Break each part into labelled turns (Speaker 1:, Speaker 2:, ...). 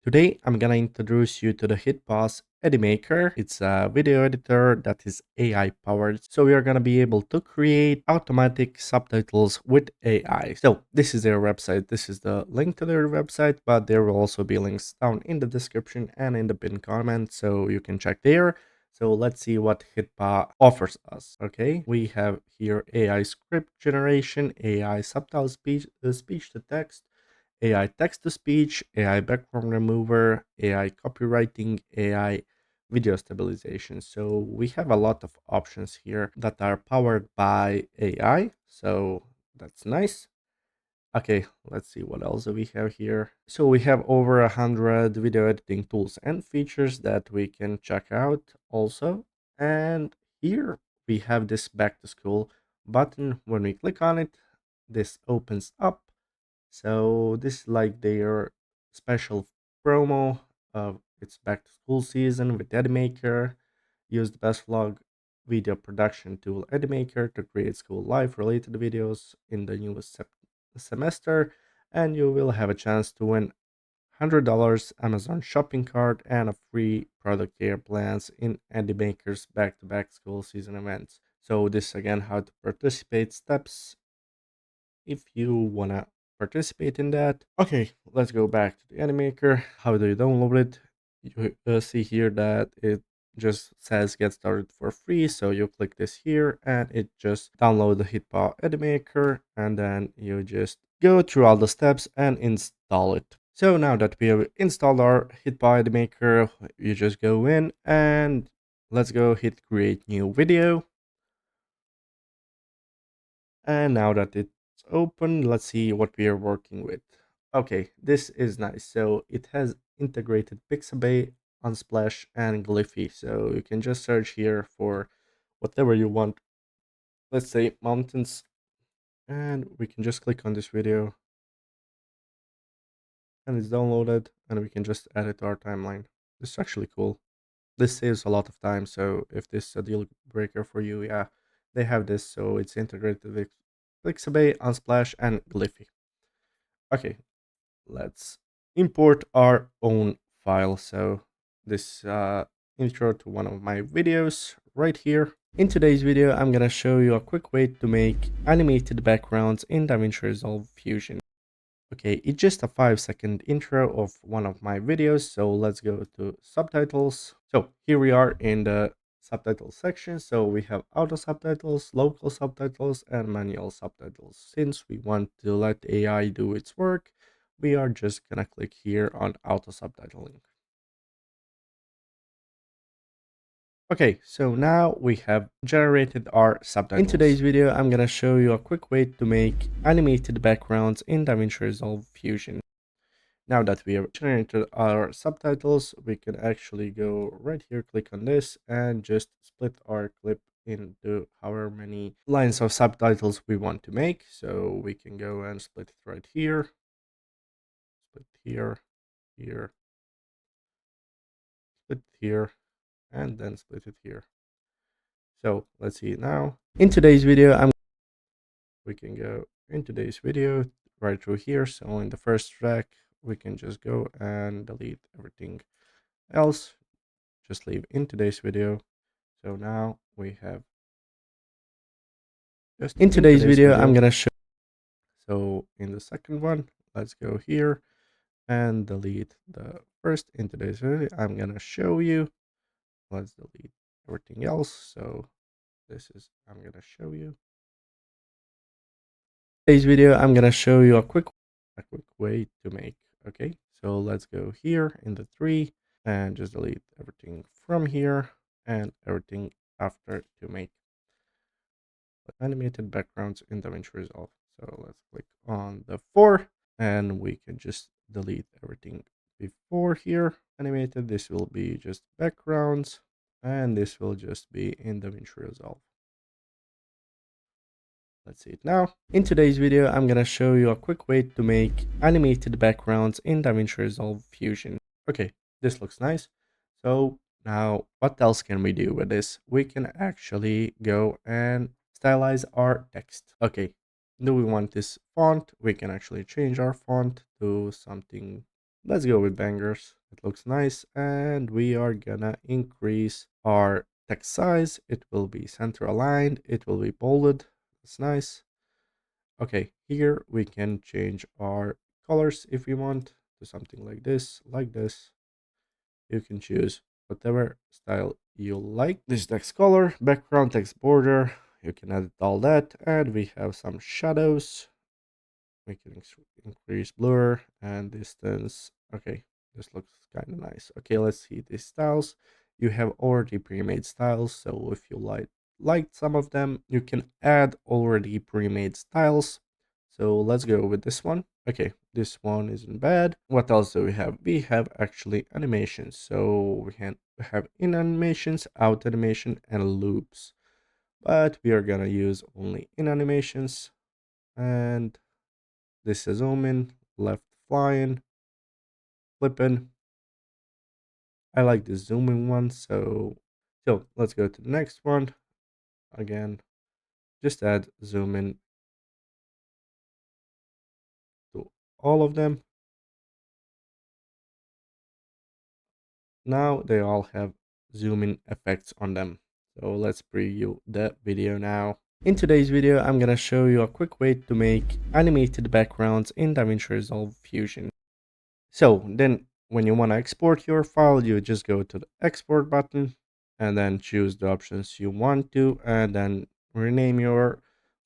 Speaker 1: Today, I'm gonna introduce you to the hit boss Edimakor. It's a video editor that is AI powered. So we are gonna be able to create automatic subtitles with AI. So this is their website. This is the link to their website, but there will also be links down in the description and in the pinned comment, so you can check there. So let's see what Hitpa offers us. Okay, we have here AI script generation, AI subtitle speech to text, AI text to speech, AI background remover, AI copywriting, AI video stabilization. So we have a lot of options here that are powered by AI. So that's nice. Okay, let's see what else do we have here. So we have over 100 video editing tools and features that we can check out also. And here we have this back to school button. When we click on it, this opens up. So this is like their special promo of it's back to school season with Edimaker. Use the best vlog video production tool Edimaker to create school life related videos in the newest semester, and you will have a chance to win $100 Amazon shopping cart and a free product care plans in Edimaker's back-to-back school season events. So this again how to participate steps if you wanna participate in that. Okay, let's go back to the Animaker. How do you download it? You see here that it just says get started for free. So you click this here and it just download the Hitpa Edimaker, and then you just go through all the steps and install it. So now that we have installed our Hitpa Edimaker, you just go in and let's go hit create new video. And now that it's open, let's see what we are working with. Okay, this is nice. So it has integrated Pixabay, Unsplash, and Glyphy. So you can just search here for whatever you want. Let's say mountains, and we can just click on this video, and it's downloaded, and we can just add it to our timeline. This is actually cool. This saves a lot of time. So if this is a deal breaker for you, yeah, they have this. So it's integrated with Pixabay, Unsplash, and Glyphy. Okay, let's import our own file. So this intro to one of my videos right here. In today's video, I'm gonna show you a quick way to make animated backgrounds in DaVinci Resolve Fusion. Okay, it's just a 5-second intro of one of my videos, so let's go to subtitles. So here we are in the subtitle section. So we have auto subtitles, local subtitles, and manual subtitles. Since we want to let AI do its work, we are just gonna click here on auto subtitling. Okay, so now we have generated our subtitles. In today's video, I'm gonna show you a quick way to make animated backgrounds in DaVinci Resolve Fusion. Now that we have generated our subtitles, we can actually go right here, click on this, and just split our clip into however many lines of subtitles we want to make. So we can go and split it right here, split here, here, split here, and then split it here. So let's see it now. In today's video, we can go in today's video right through here. So in the first track, we can just go and delete everything else. Just leave in today's video. So now we have just in today's video, I'm gonna show. So in the second one, let's go here and delete the first. In today's video, I'm gonna show you. Let's delete everything else. So this is I'm gonna show you. Today's video, I'm gonna show you a quick way to make. Okay, so let's go here in the three and just delete everything from here and everything after to make animated backgrounds in DaVinci Resolve. So let's click on the 4 and we can just delete everything before here. Animated, this will be just backgrounds and this will just be in DaVinci Resolve. Let's see it now. In today's video, I'm gonna show you a quick way to make animated backgrounds in DaVinci Resolve Fusion. Okay, this looks nice. So now what else can we do with this? We can actually go and stylize our text. Okay, do we want this font? We can actually change our font to something let's go with bangers. It looks nice, and we are gonna increase our text size. It will be center aligned, it will be bolded. That's nice. Okay, here we can change our colors if we want to something like this, like this. You can choose whatever style you like. This text color, background, text border. You can edit all that, and we have some shadows. We can increase blur and distance. Okay, this looks kind of nice. Okay, let's see these styles. You have already pre-made styles, so if you liked some of them, you can add already pre-made styles. So let's go with this one. Okay, this one isn't bad. What else do we have? We have actually animations. So we can have in animations, out animation, and loops. But we are gonna use only in animations, and this is zoom in, left flying, flipping. I like the zooming one, so let's go to the next one. Again, just add zoom in to all of them. Now they all have zoom in effects on them. So let's preview the video now. In today's video, I'm gonna show you a quick way to make animated backgrounds in DaVinci Resolve Fusion. So then when you want to export your file, you just go to the export button and then choose the options you want to, and then rename your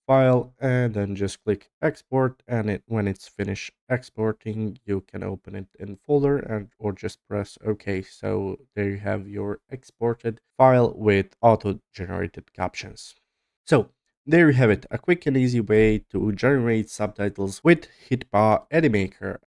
Speaker 1: file, and then just click export, and when it's finished exporting, you can open it in folder and or just press OK. So there you have your exported file with auto generated captions. So there you have it, a quick and easy way to generate subtitles with Hitpa Edimakor.